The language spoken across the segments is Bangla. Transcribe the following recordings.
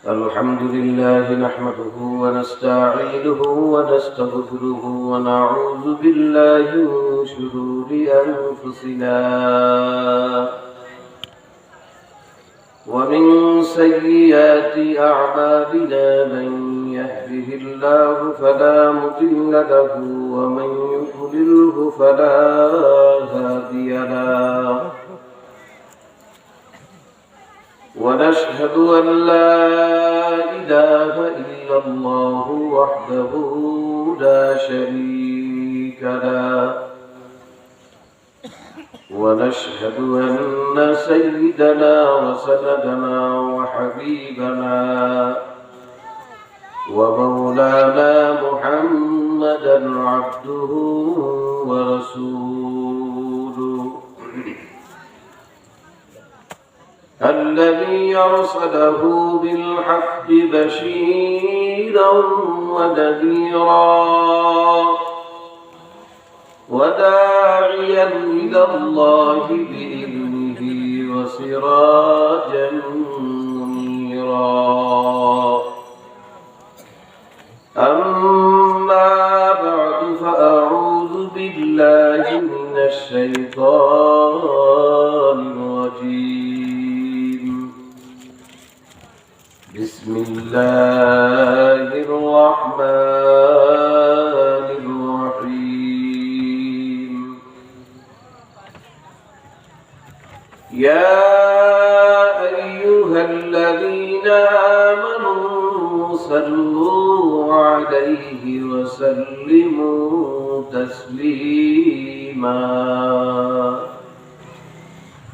الحمد لله نحمده ونستعينه ونستغفره ونعوذ بالله من شرور أنفسنا ومن سيئات أعمالنا من يهده الله فلا مضل له ومن يضلله فلا هادي له ونشهد أن لا إله إلا الله وحده لا شريك له ونشهد أن سيدنا وسندنا وحبيبنا ومولانا محمدا عبده ورسوله الذي أرسله بالحق بشيرا ونذيرا وداعيا إلى الله بإذنه وسراجا منيرا أما بعد فأعوذ بالله من الشيطان الرجيم بسم الله الرحمن الرحيم يا أيها الذين آمنوا صلوا عليه وسلموا تسليما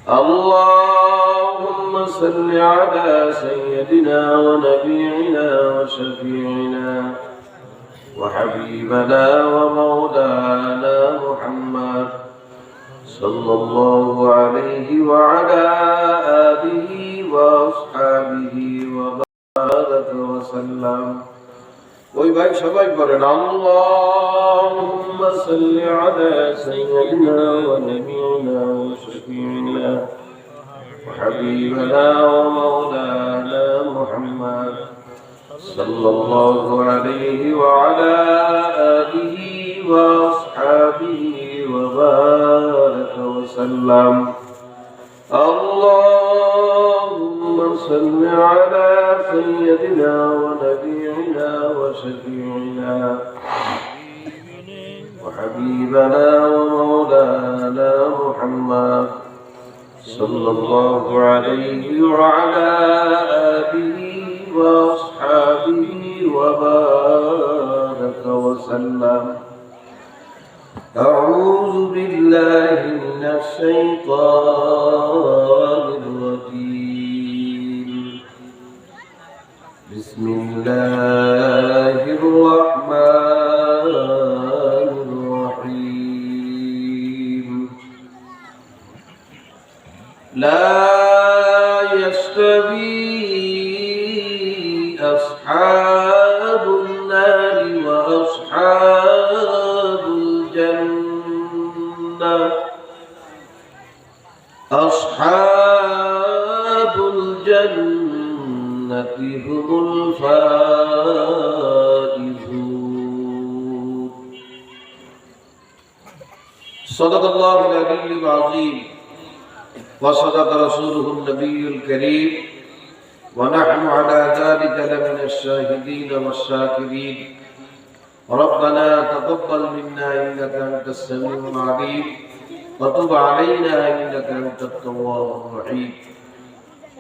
اللهم صل على سيدنا ونبينا وشفيعنا وحبيبنا ومولانا محمد صلى الله عليه وعلى آله وأصحابه وبارك وسلم ويبارك شباب برنا اللهم صل على سيدنا ونبينا وشفيعنا وحبيبنا ومولانا محمد صلى الله عليه وعلى آله وأصحابه وبارك وسلم اللهم صل على سيدنا ونبينا وشفيعنا وحبيبنا ومولانا محمد صلى الله عليه وعلى آله وأصحابه وبارك وسلم أعوذ بالله من الشيطان الرجيم بسم الله الرحمن الرحيم لا يستوي أصحاب النار وأصحاب الجنة أصحاب الجنة هم الفائزون صدق الله العلي العظيم وصدق رسوله النبي الكريم ونحن على ذلك لمن الشاهدين والشاكرين ربنا تقبل منا إنك أنت السميع العليم وتب علينا إنك أنت التواب الرحيم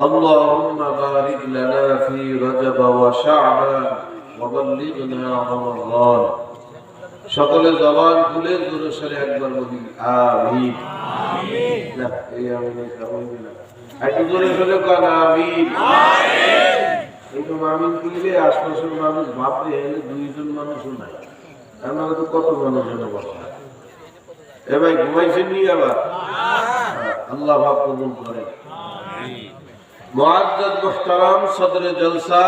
اللهم بارك لنا في رجب وشعبان وبلغنا رمضان সকলে জবান খুলে জোরে সরে একবার বলি আমিন আমিন না এই আমিন কামই না একটু জোরে সরে কোন আমিন আমিন একটু আমিন বললে আশপাশের মানুষ ভাববে এখানে দুইজন মানুষও নাই আমরা তো কত মানুষজন বসা এ ভাই ঘুমাইছেন নি আবার আল্লাহ ভাব কবুল করে আমিন মুআজ্জাজ মুহতারাম সদরে জলসা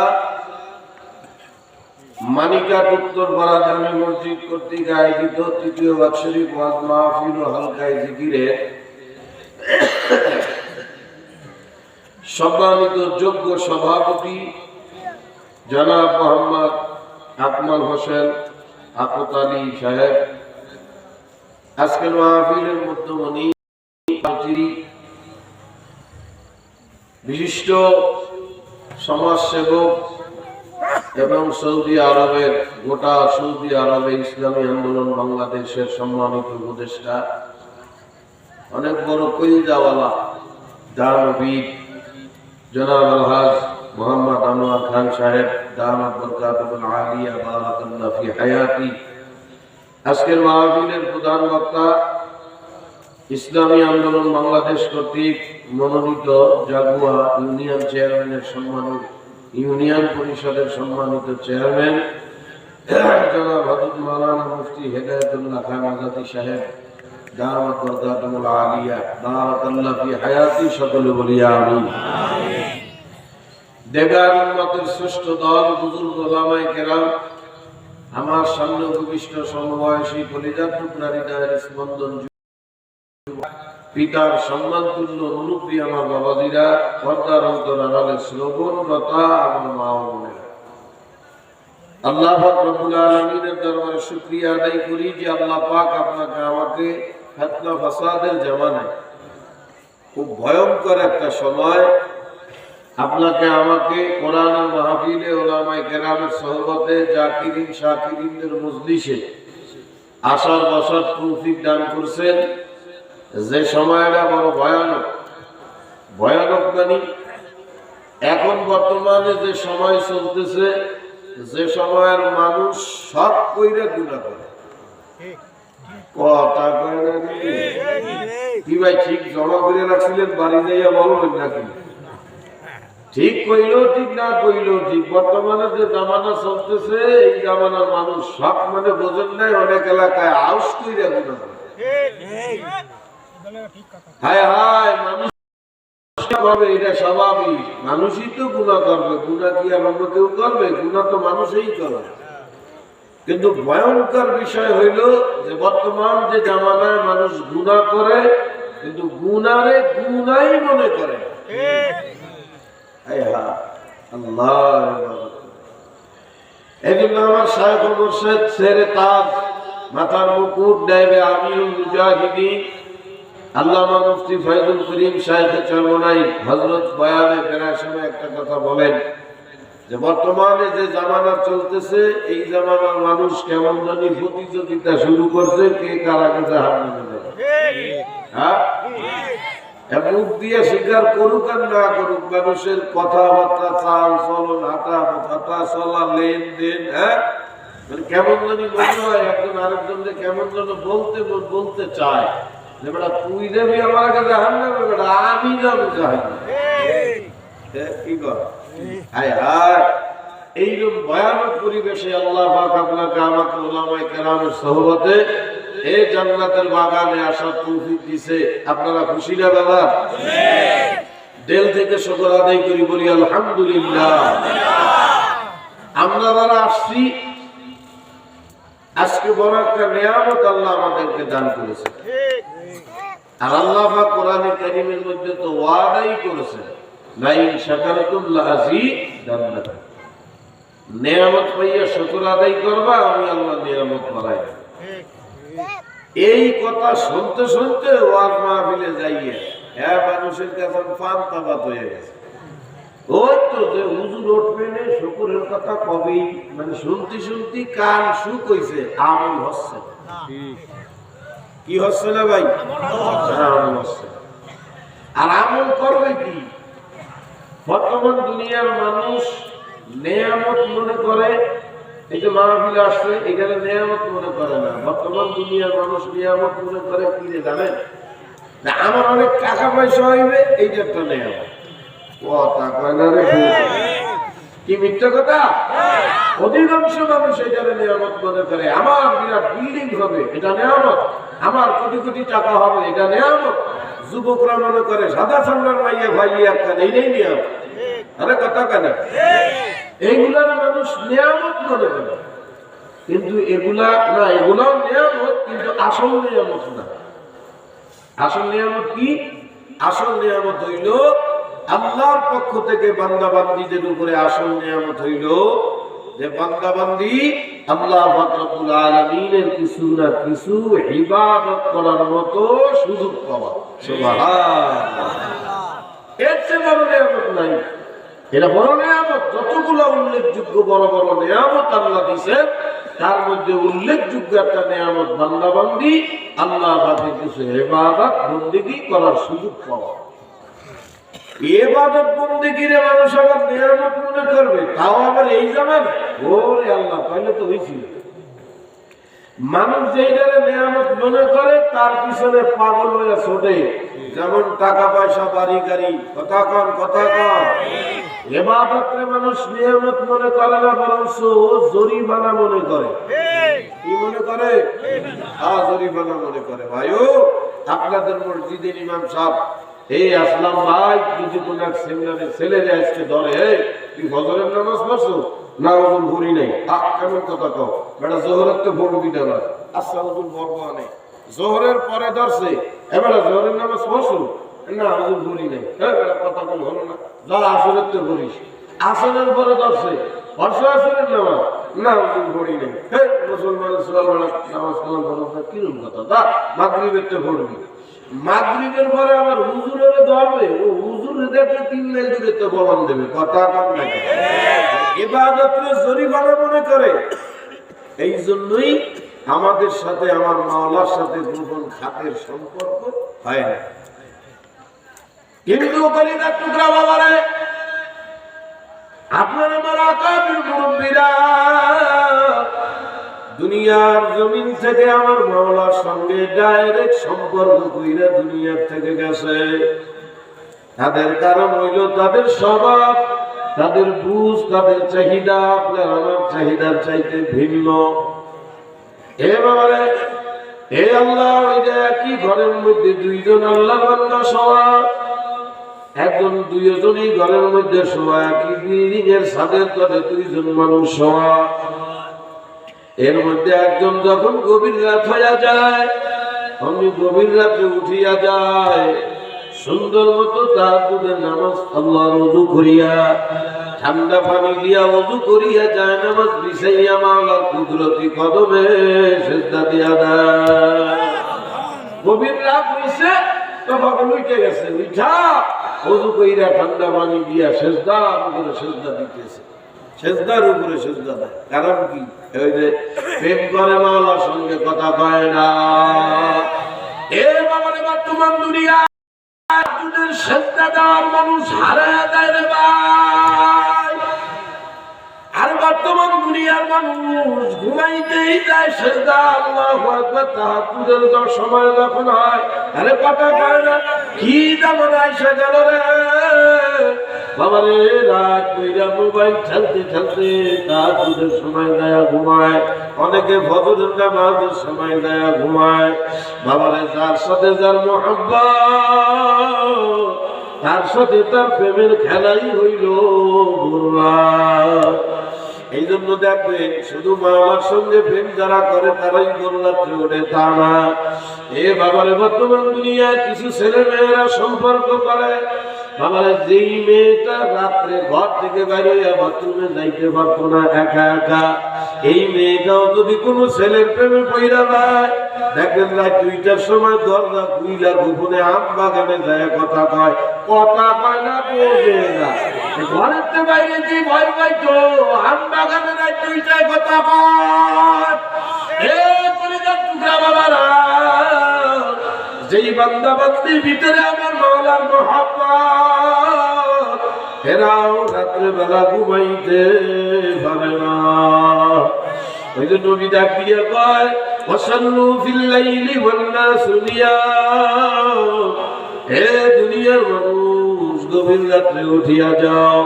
মানিকাট উত্তরপাড়া জামে মসজিদ কর্তৃক আয়োজিত তৃতীয় বাৎসরিক ওয়াজ মাহফিল ও হালকায় জিকিরে সম্মানিত যোগ্য সভাপতি জনাব মোহাম্মদ আকমল হোসেন আকতালি সাহেব, আজকের মাহফিলের মধ্যমণি বিশিষ্ট সমাজসেবক এবং সৌদি আরবের গোটা সৌদি আরবে ইসলামী আন্দোলন বাংলাদেশের সম্মানিত উপদেষ্টা, অনেক বড় কলিজাওয়ালা দানবীর জনাব আলহাজ মোহাম্মদ আনোয়ার খান সাহেব, দামাত বরকাতুল আলিয়া বারাকাল্লাহু ফি হায়াতি। আজকের মাহফিলের প্রধান বক্তা ইসলামী আন্দোলন বাংলাদেশ কর্তৃক মনোনীত জাগুয়া ইউনিয়ন চেয়ারম্যানের সম্মানিত ইউনিয়ন পরিষদের সম্মানিত চেয়ারম্যান জনাব হযরত মাওলানা মুফতি হেদায়েতুল্লাহ খান আজাদি সাহেব, দাওয়াত বরকাতুল আলিয়া বারাকাল্লাহু ফি হায়াতি। সকলে বলি আমিন। দেগার উম্মতের শ্রেষ্ঠ দল বুজুর্গ ওলামায়ে কেরাম, আমার সামনে উপবিষ্ট সমবয়সী কলিজার টুকরা হৃদয়ের স্পন্দন পিতার সম্মানতুল্য মুরব্বী আমার বাবাজিরা, পর্দার অন্তর আড়ালে শ্রবণরতা আমার মা ও বোনেরা, আল্লাহ পাক রব্বুল আলামিনের দরবারে শুকরিয়া আদায় করি যে আল্লাহ পাক আপনাকে আমাকে ফিতনা ফাসাদের জামানায়, খুব ভয়ঙ্কর একটা সময়, আপনাকে আমাকে কোরআনের মাহফিলে ওলামায়ে কেরামের সোহবতে জাকিরিন শাকিরিনদের মজলিসে আসার বসার তৌফিক দান করছেন। যে সময়টা বড় ভয়ানক, ভয়ানক মানে এখন বর্তমানে যে সময় চলতেছে, যে সময়ের মানুষ সব কইরা গুনাহ করে, কথা কয় না কি ভাই? ঠিক জমা করে রাখছিলেন, বাড়ি যাইয়া বলবেন নাকি? ঠিক কইলেও ঠিক, না কইলেও ঠিক। বর্তমানে যে জামানা চলতেছে, এই জামানার মানুষ সব মানে বোঝেন নাই, অনেক এলাকায় আউস কইরা গুনাহ করে। হায় হায়, মানুষ করবে, এটা স্বাভাবিক। মানুষই তো গুনাহ করবে, গুনাহ কি আর অন্য কেউ করবে? গুনাহ তো মানুষই করে। কিন্তু ভয়ঙ্কর বিষয় হইল যে বর্তমান যে জামানায় মানুষ গুনাহ করে, কিন্তু গুনারে গুনাই মনে করে। এই জন্য আমার শায়খ মুর্শিদ শেরে তাজ, মাথার মুকুট, নায়েবে আমিরুল মুজাহিদিন আল্লামা মুফতি ফয়জুল করিম শায়খে চরমনাই হযরত বয়ানে প্রায় সময় একটা কথা বলেন যে বর্তমানে যে জামানা চলতেছে, এই জামানার মানুষ কেমন জানি প্রতিযোগিতা শুরু করছে, কে কার আগে জাহান্নামে যাবে। হ্যাঁ, মুখ দিয়ে স্বীকার করুক আর না করুক, মানুষের কথাবার্তা, চাল চলন, হাঁটা চলা, লেনদেন, হ্যাঁ, মানে কেমন জানি মনে হয় একজন আরেকজনকে কেমন যেন বলতে চায় যে বেটা তুই যাবি আমার আগে জাহান্নামে, বেটা আমি যাবো জাহান্নামে। কি কর? হায় হায়, এইরকম ভয়ানক পরিবেশে আল্লাহ পাক আপনাকে আমাকে ওলামায়ে কেরামের সোহবতে এই জান্নাতের বাগানে আসার তৌফিক দিয়েছে। আপনারা খুশি না বাবা? দিল থেকে শুকর আদায় করি, বলি আলহামদুলিল্লাহ। আমরা যারা আসছি, আজকে বড় একটা নিয়ামত আল্লাহ আমাদেরকে দান করেছে। আর আল্লাহ পাক কোরআনে কারীমের মধ্যে তো ওয়াদাই করেছে, লা ইন শাকারতুম লাযিদান্নাকুম। নিয়ামত পাইয়া শুকর আদায় করবা, আমি আল্লাহ নিয়ামত বাড়াই দেব। এই কথা শুনতে শুনতে ওয়াজ মাহফিলে যাইয়ে মানুষের কাছে ফান্তাবাদ হয়ে গেছে। ওই তো যে হুজুর উঠবে না, শুকরের কথা কবেই, মানে শুনতে শুনতে কান সুখ হইছে, আমল হচ্ছে। কি হচ্ছে না ভাই? আমল হচ্ছে। আর আমল করবে কি? বর্তমান দুনিয়ার মানুষ নেয়ামত মনে করে, এই যে মাহফিলে আসছে এখানে নিয়ামত মনে করে না। বর্তমান দুনিয়ার মানুষ নিয়ামত মনে করে কি রে জানেন? না, আমার অনেক টাকা পয়সা হইবে, এইটা একটা নিয়ামত। কথা কয় না রে, কি মিথ্যা কথা? অধিকাংশ মানুষ এটারে নিয়ামত মনে করে। আমার বিরাট বিল্ডিং হবে, এটা নিয়ামত। আমার কোটি কোটি টাকা হবে, এটা নিয়ামত। যুবকরা মনে করে সাদা সামলার মাইয়া ভাইয়া একটা, এইটাই নিয়ামত। আরে কথা কেন? এইগুলার মানুষ নিয়ামত মনে করে, কিন্তু এগুলা না, এগুলাও নিয়ামত, কিন্তু আসল নিয়ামত না। আসল নিয়ামত কি? আসল নিয়ামত হইল আল্লাহর পক্ষ থেকে বান্দা বান্দীদের উপরে আসল নিয়ামত হইল যে বান্দা বান্দী আল্লাহ পাক রব্বুল আলামিনের কিছু না কিছু ইবাদত করার মতো সুযোগ পাওয়া। সুবহানাল্লাহ। এর চেয়ে বড় নিয়ামত নাই। এটা বড় নিয়ামত। যতগুলো উল্লেখযোগ্য বড় বড় নিয়ামত আল্লাহ দিয়েছেন তার মধ্যে উল্লেখযোগ্য একটা নিয়ামত বান্দা বান্দী আল্লাহ পাকের কিছু ইবাদত বন্দেগী করার সুযোগ পাওয়া। ইবাদত বন্দেগীরে মানুষ আবার নিয়ামত মনে করবে, তাও আবার এই জামানায়। ওরে আল্লাহ, তাহলে তো হয়েছিল। মানুষ যেইটারে নিয়ামত মনে করে তার পিছনে পাগল হয়ে ছোটে। যেমন টাকা পয়সা, বাড়ি গাড়ি, কথা কন। ইবাদতরে মানুষ নিয়ামত মনে করে না, বরঞ্চ জরিমানা মনে করে। কি মনে করে? জরিমানা মনে করে। ভাইও, আপনাদের মসজিদের ইমাম সাহেব এই আসলাম ভাই, যদি কোন এক সেমিনারে ছেলেরে আজকে ধরে, তুই ফজরের নামাজ পড়ছো না? ওজন ভরি নাই। কেমন কথা কও বেটা, জোহরের তো ভরবি না। আচ্ছা, ওজন ভরবো নেই। জোহরের পরে ধরছে, এবারে জোহরের নামাজ পড়ছো না? ওজন ভরি নাই। বেটা কথা কম হলো না। যা আসরের তো ভরিস। আসরের পরে ধরছে, আসরের নামাজ না? ওজন ভরি নাই। মুসলমান নামাজ কালাম পড়ো, কিরকম কথা? তা মাগরিবের তো ভরবি। মাগরিবের পরে আবার হুজুরের ধরবে, ও হুজুরে দেখলে 3 মাইল দূরে তো বলন দেবে। কথা কম নাকি? ইবাদতরে জরিমানা মনে করে। এই জন্যই আমাদের সাথে আমার মাওলার সাথে গোপন খাতের সম্পর্ক হয় না। কিন্তু কলিজার টুকরা বাবারে, আপনার আমার আকাবির মুরব্বিরা দুনিয়ার জমিন থেকে আমার মাওলার সঙ্গে ডাইরেক্ট সম্পর্ক কইরা দুনিয়ার থেকে গেছে। তাদের কারণ হইল তাদের স্বভাব, তাদের বুঝ, তাদের চাহিদা আপনার আমার চাহিদার চাইতে ভিন্ন। এ বাবারে, এ আল্লাহ, ওই যে একই ঘরের মধ্যে দুইজন আল্লাহর বান্দা শোয়া, একজন দুইজনই ঘরের মধ্যে শোয়া, একই বিল্ডিং এর ছাদের তলে দুইজন মানুষ শোয়া। এর মধ্যে একজন যখন গভীর রাত হইয়া যায়, অমনি গভীর রাতে উঠিয়া যায়, সুন্দর মতো তাহাজ্জুদের নামাজ আল্লাহর ওযু করিয়া, ঠান্ডা পানি দিয়া ওযু করিয়া যায় নামাজ বিছাইয়া মাওলার কুদরতি কদমে সিজদা দিয়া দেয়। গভীর রাত হইছে, তখন উঠে গেছে, উঠা ওযু কইরা ঠান্ডা পানি দিয়া সিজদার উপরে সিজদা দিতেছে, সিজদার উপরে সিজদা দেয়। কারণ কি? ওই যে প্রেম করে মাওলার সঙ্গে কথা কয় না। এ বাবারে, বর্তমান দুনিয়া সিজদা দেওয়ার মানুষ হারায় দেয় রে ভাই। আর বর্তমান দুনিয়ার মানুষ ঘুমাইতেই যায় সিজদা। আল্লাহু আকবার। তাহাজ্জুদের সময় যখন হয়, আরে কথা কয় না। কি জামানা এসে গেল রে বাবারে, রাত কইরা মোবাইল ঠেলতে ঠেলতে তাহাজ্জুদের সময় যায় ঘুমায়। অনেকে ফজরের নামাজের সময় যায় ঘুমায়। বাবারে, যার সাথে যার মুহাব্বত, তার সাথে তার প্রেমের খেলাই হইল ঘুরলা। এই জন্য দেখবেন, শুধু মাওলার সঙ্গে প্রেম যারা করে তারাই গোলরাত্রে ওঠে, তা না। এ বাবারে, বর্তমান দুনিয়ায় কিছু ছেলে মেয়েরা সম্পর্ক করে। বাবারে, যেই মেয়েটা রাত্রে ঘর থেকে বাইরে বাথরুমে যাইতে পারতো না একা একা, এই মেয়েটাও যদি কোনো ছেলের প্রেমে পইরা যায়, দেখবেন রাত 2টার সময় দরজা খুইলা গোপনে আম বাগানে যায় কথা কয়। কথা কয় না, বোঝে না। ঘরের থেকে বাইরে যে ভয় পাইতো, আম বাগানে রাত 2টায় কথা কয়। এ কলিজার টুকরা বাবারা, যেই বান্দা বান্দির ভিতরে আমার মাওলার মুহাব্বত, এরাও রাত্রে বেলা ঘুমাইতে পারে না। ওই যে নবী ডাক দিয়ে কয়, ওয়াসাল্লু ফিল লাইলি ওয়ান নাসু নিয়াম। হে দুনিয়ার মানুষ, গভীর রাত্রে উঠিয়া যাও।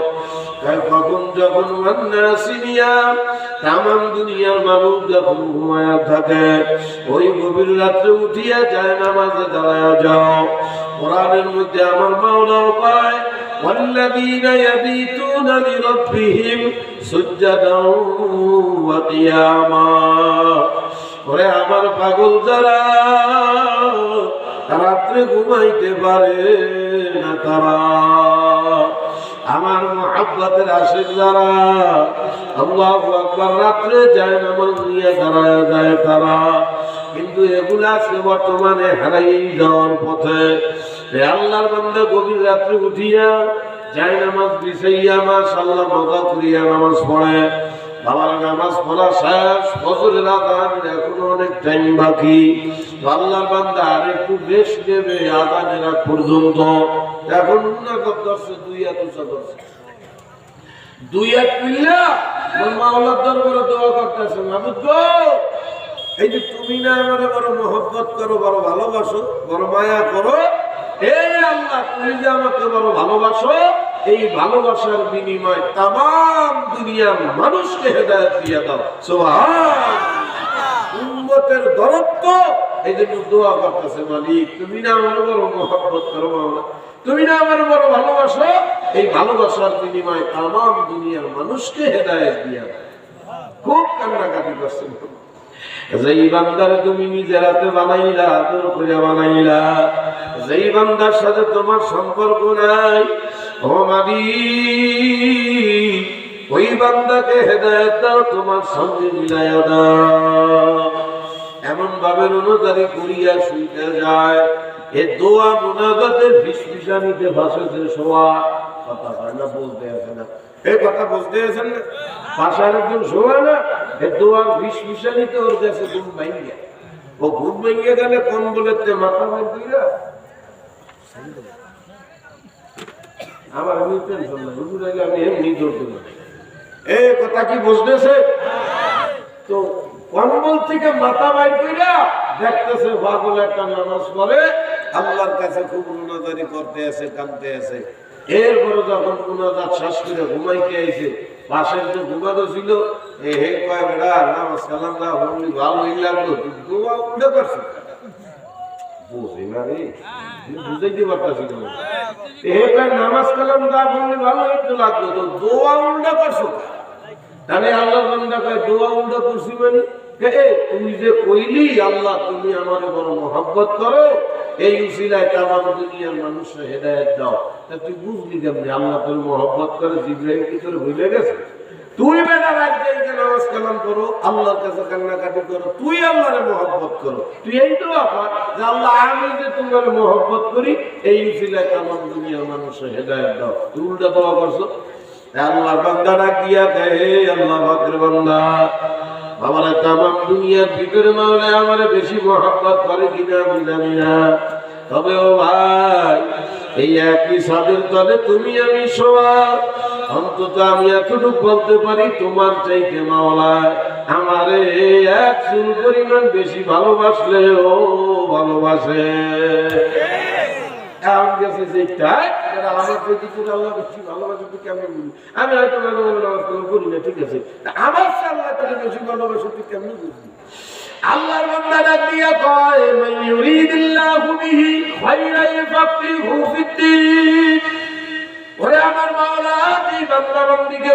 কখন? যখন ওয়ান নাসু নিয়াম, তামাম দুনিয়ার মানুষ যখন ঘুমায়া থাকে, ওই গভীর রাত্রে উঠিয়া যায় নামাজে দাঁড়ায়া যাও। কোরআনের মধ্যে আমার মাওলাও কয়, والذين يبيتون لربهم سجدا وقياما। ওরে আমার পাগল যারা, রাত্রে ঘুমাইতে পারে না তারা। আমার মুহাব্বতের আশিক যারা আল্লাহু আকবার রাত্রে যায় নামাজ নিয়ে দাঁড়ায় যায় তারা, কিন্তু এগুলা আজকে বর্তমানে হারাই যাওয়ার পথে। আল্লাহর বান্দা গভীর রাত্রে উঠিয়া যায় নামাজ বিছাইয়া মাশাআল্লাহ মজা করিয়া নামাজ পড়ে। বাবার নামাজ পড়া শেষ, ফজরের আযান এখনো অনেক টাইম বাকি। আল্লাহর বান্দা আর একটু রেস্ট নেবে আযানের আগ পর্যন্ত। এখন না করতেছে দুই হাত উঁচা করছে, দুই হাত তুললা মাওলার দরবারে দোয়া করতেছে, মাবুদ গো এই যে তুমি না আমারে বড় মহব্বত করো, বড় ভালোবাসো, বড় মায়া করো, এই আল্লাহ তুমি যে আমাকে বড় ভালোবাসো, এই ভালোবাসার বিনিময় তামাম দুনিয়ার মানুষকে হেদায়েত দিয়ে দাও। সুবহানাল্লাহ। উম্মতের দরদ এই জন্য দোয়া করতেছে, মালিক তুমি না আমার বড় মহব্বত করো, মাওলা তুমি না আমার বড় ভালোবাসো, এই ভালোবাসার বিনিময় তামাম দুনিয়ার মানুষকে হেদায়েত দিয়ে দাও। খুব কান্নাকাটি করছেন। যেই বান্দার তুমি নিজের হাতে বানাইলা, আদর করে বানাইলা, যেই বান্দার সাথে তোমার সম্পর্ক নাই, ও মালিক ওই বান্দাকে হেদায়েত দাও, তোমার সঙ্গে মিলাইয়া দাও। এমন ভাবে অনুদারি করিয়া শুইতে যায়, এ দোয়া মুনাজাতের ফিসফিসানিতে ভাসেছে শোয়া। কথা হয় না, বলতে আছে না, এই কথা বুঝতে আছেন না? পাশার একজন শোয়া না, এ দোয়ার ফিসফিসানিতে ওর কাছে ঘুম ভাঙিয়া, ও ঘুম ভেঙে গেলে কোন বলে মাথা ভাঙ দিলা আমার আমি টেনশন না, হুজুর আগে আমি এমনি ধরতে পারি। এই কথা কি বুঝতেছে? তো কম্বল থেকে মাথা বাইর কইরা দেখতেছে পাগল একটা নামাজ পড়ে, আল্লাহর কাছে খুব মুনাজারি করতে আছে, কাঁদতে আছে। এরপরে যখন মুনাজাত শেষ করে ঘুমাইতে আইছে, পাশের যে ঘুমানো ছিল হে কয় বেড়া নামাজ কালাম না হলি ভালোই লাগলো, দোয়া উল্টে পারছি বুঝি না রে, বুঝাইতে পারতাছি না। হে কয় নামাজ কালাম না হলি ভালোই তো লাগলো, তো দোয়া উল্টে পারছো। তাহলে আল্লাহর বান্দা কয় দোয়া উল্টা করছি মানে, তুমি যে কইলি আল্লাহ তুমি আমার বড় মহব্বত করো, এই উসিলায় তামাম দুনিয়ার মানুষের হেদায়েত দাও, তা তুই বুঝলি কেমনি আল্লাহ তোর মহব্বত করে? জিবরাইল কি তোর ভুলে গেছে? তুই বেটা রাত যাইতে নামাজ কালাম করো, আল্লাহর কাছে কান্নাকাটি করো, তুই আল্লাহরে মহব্বত করো, তুই এই দোয়া কর যে আল্লাহ আমি যে তোমার মহব্বত করি, এই উসিলায় তামাম দুনিয়ার মানুষের হেদায়েত দাও। তুই উল্টা দোয়া করছো। আল্লাহ বান্দা ডাক দিয়া কয়, আল্লাহ পাকের বান্দা আমারে তামাম দুনিয়ার ভিতরে মাওলা আমারে বেশি মহব্বত করে কিনা আমি জানি না, তবে ও ভাই এই একই ছাদের তলে তুমি আমি শোয়া, অন্তত আমি এতটুকু বলতে পারি তোমার চাইতে মাওলা আমারে এক চুল পরিমাণ বেশি ভালোবাসলে ও ভালোবাসে। আমি হয়তো নামাজ করি না, ঠিক আছে, আমার আল্লাহ তোকে বেশি ভালোবাসে তুই কেমন বুঝলি? আল্লাহর বান্দা ডাক দিয়া কয়, মান ইউরিদিল্লাহু বিহি খায়রান ইয়াফকিহু ফিদ্দীন। ওরে আমার মাওলা যেই বান্দা বান্দিকে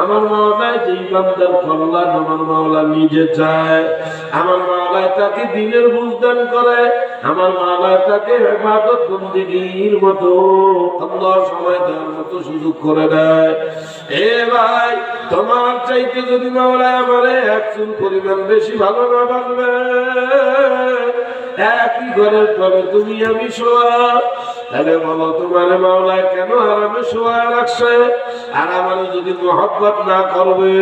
আমার মাওলা যেই বান্দার কল্যাণ আমার মাওলা নিজে চায়, আমার মাওলা তাকে দ্বীনের বুঝদান করে, আমার মাওলা তাকে ইবাদত বন্দেগীর মতো আল্লাহ সময় দেওয়ার মতো সুযোগ করে দেয়। এ ভাই তোমার চাইতে যদি মাওলা আমারে এক চুল পরিমাণ বেশি ভালো না বাসবে, একই ঘরের তবে তুমি আমি শোয়া, তাহলে বলো তোমার মাওলা কেন আরামে শোয়া রাখছে? আর আমার যদি মহব্বত না করবে,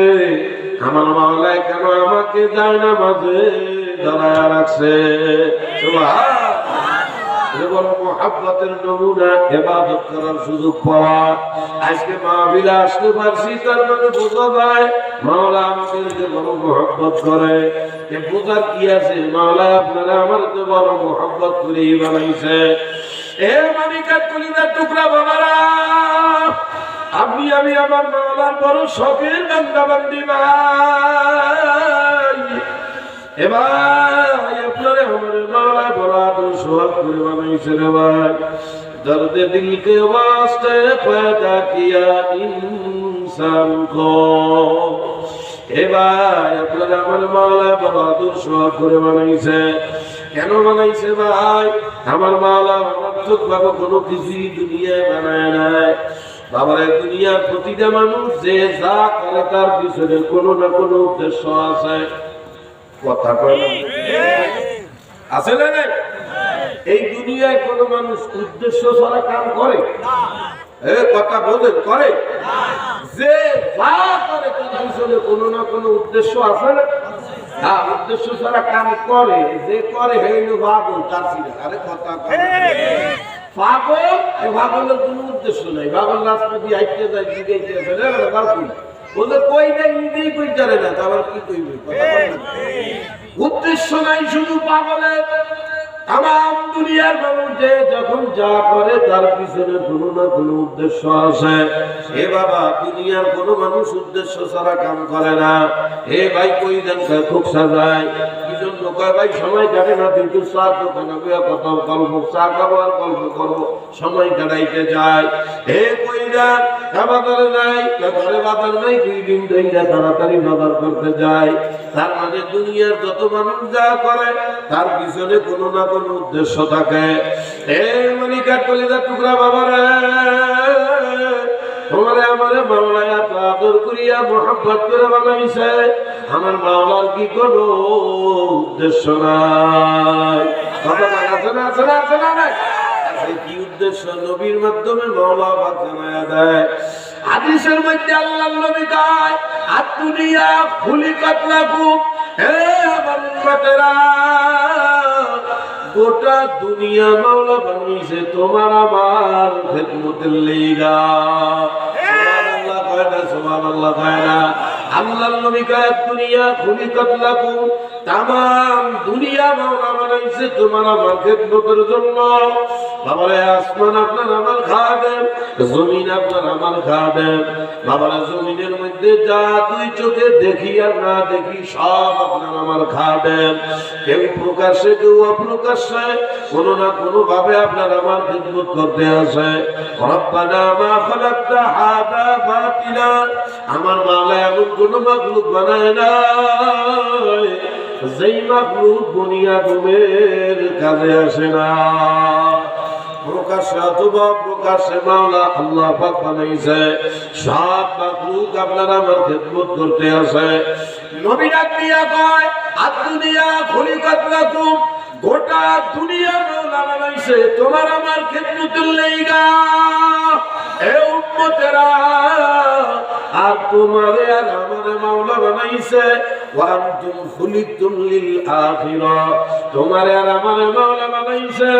আমার মাওলা কেন আমাকে যায় না মাঝে দাঁড়ায় রাখছে? মহব্বতের নমুনা ইবাদত করার সুযোগ পাওয়া। আজকে মাহফিলে আসতে পারছি, তার মানে বোঝা যায় মাওলা আমাদের যে বড় মহব্বত করে। বোঝার কি আছে? মাওলা আপনারা আমার তো বড় মহব্বত করে বানাইছে। এ মানিকার কলিজার টুকরা বাবারা, আপনি আমি আমার মাওলার বড় শখের বান্দা বান্দি ভাই। এবার আপনারে আমার মাওলা বড় আদর সোহাগ করে বানাইছে রে ভাই। দর্দে দিল কে ওয়াস্তে पैदा किया इंसान को। এ ভাই আপনারে আমার মাওলা বড় আদর সোহাগ করে বানাইছে। কেন বানাইছে ভাই? আমার মাওলা অনর্থক ভাবে কোনো কিছুই দুনিয়ায় বানায় নাই। বাবার দুনিয়ার প্রতিটা মানুষ যে যা করে তার পিছনে কোনো না কোনো উদ্দেশ্য আছে। কথা কয় আছে না? এই দুনিয়ায় কোনো মানুষ উদ্দেশ্য ছাড়া কাম করে? কথা বলেন, করে? যে যা করে তার পিছনে কোনো না কোনো উদ্দেশ্য আছে না? হ্যাঁ, উদ্দেশ্য ছাড়া কাম করে যে করে হইল পাগল। তার ছিল আরে কথা পাগল। পাগলের কোনো উদ্দেশ্য নাই। পাগল রাস্তা দিয়ে হাইটে যায়, জিগাইতে বলে কই নাই, নিজেই কই জানে না, আবার কি কইবে? উদ্দেশ্য নাই শুধু পাগলের। তাম দুনিয়ার মানুষ যে যখন যা করে তার পিছনে কোনো না কোনো উদ্দেশ্য আছে। এ বাবা, দুনিয়ার কোনো মানুষ উদ্দেশ্য ছাড়া কাম করে না। এ ভাই কই দেন খুব সাজায় কি জন্য কয় ভাই সময় কাটে না, কিন্তু চা দোকানে কথা গল্প, চা খাবো আর গল্প করবো, সময় কাটাইতে যায়। হে কই দেন বাজারে নাই, ঘরে বাজার নাই, 2 দিন ধরে তাড়াতাড়ি বাজার করতে যায়। তার মানে দুনিয়ার যত মানুষ যা করে তার পিছনে কোনো না কোনো উদ্দেশ্য থাকে। এ মনিকার কলিজার টুকরা বাবারে, তোমারে আমারে মাওলা এত আদর করিয়া মোহাম্মত করে বানাইছে। আমার মাওলার কি কোনো উদ্দেশ্য নাই? কথা আছে না? আছে না? আছে না? নাই কি উদ্দেশ্য? নবীর মাধ্যমে মাওলা বাদ জানায়া দেয়। হাদিসের মধ্যে আল্লাহর নবী কয়, আদ-দুনিয়া খুলিকাত লাকুম, হে আমার উম্মতেরা, গোটা দুনিয়া মাওলা বানাইছে তোমার আমার খেদমতের লাগা। সুবহানাল্লাহ কয় না? সুবহানাল্লাহ কয় না? আল্লাহর নবী কয়, দুনিয়া খুলিকাত লাকুম, তামাম দুনিয়া মাওলা বানাইছে তোমার আমার খেদমতের জন্য। বাবারে, আসমান আপনার আমার খাদেম, জমিন আপনার আমার খাদেম। বাবারে, জমিনের মধ্যে যা দুই চোখে দেখি আর না দেখি সব আপনার আমার খাদেম। কেউ প্রকাশ্যে কেউ অপ্রকাশ্যে কোনো না কোনো ভাবে আপনার আমার খেদমত করতে আসে। রব্বানা মা খালাকতা হাদা বাতিলা, আমার মাওলা এমন কোন মাখলুক বানায় না যেই মাখলুক বুনিয়াদমের কাজে আসে না। প্রকাশ্যে অথবা প্রকাশ্যে মাওলা আল্লাহ পাক বানাইছে সব মাখলুক আপনার আমার খেদমত করতে আসে। নবী ডাক দিয়া কয়, আদ-দুনিয়া খুলিকাত লাকুম, গোটা দুনিয়া মাওলা বানাইছে তোমার আমার খেদমতের লাগা। এ উম্মতেরা, আর তোমারে আর আমারে মাওলা বানাইছে ওয়া আনতুম খুলিকতুম লিল আখিরা, তোমারে আর আমারে মাওলা বানাইছে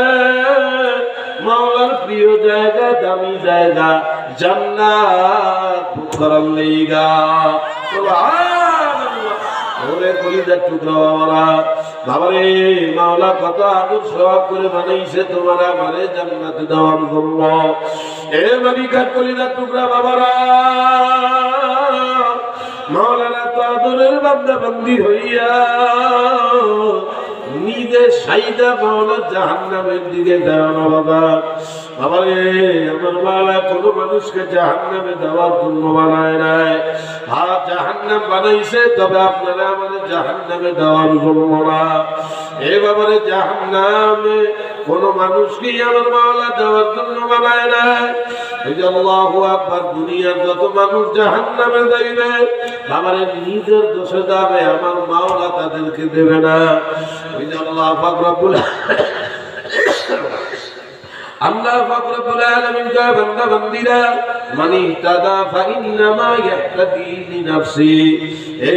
মাওলার প্রিয় জায়গা, দামি জায়গা জান্নাত ভোগ করার লাগা। সুবহানাল্লাহ। ওরে কলিজার টুকরা বাবারা, বাবারে, মাওলা কত আদর সওয়াব করে বানাইছে তোমার আমারে জান্নাতে দেওয়ার জন্য। এ মালিকার কলিজার টুকরা বাবারা, মাওলানা তো আদরের বান্দা বান্দি হইয়া নিজে সাইদা মাওলা জাহান্নামের দিকে দেওয়া। বাবা বাবারে, আমার মাওলা কোনো মানুষকে জাহান্নামে দেওয়ার জন্য বানায় নাই। হ্যাঁ, জাহান্নাম বানাইছে, তবে আপনারা আমাদের জাহান্নামে দেওয়ার জন্য না। এ বাবারে, জাহান্নামে কোন মানুষকে আমার মাওলা দেওয়ার জন্য বানায় নাই। এই যে আল্লাহু আকবার, দুনিয়ার যত মানুষ জাহান্নামে যাইবে বাবারে নিজের দোষে যাবে, আমার মাওলা তাদেরকে দেবে না। ওই যে আল্লাহ পাক রব্বুল আলামিন কয়, বান্দা বান্দিরা, মান ইহতাদা ফাইন্নামা ইয়াহতাদি লিনাফসি, এ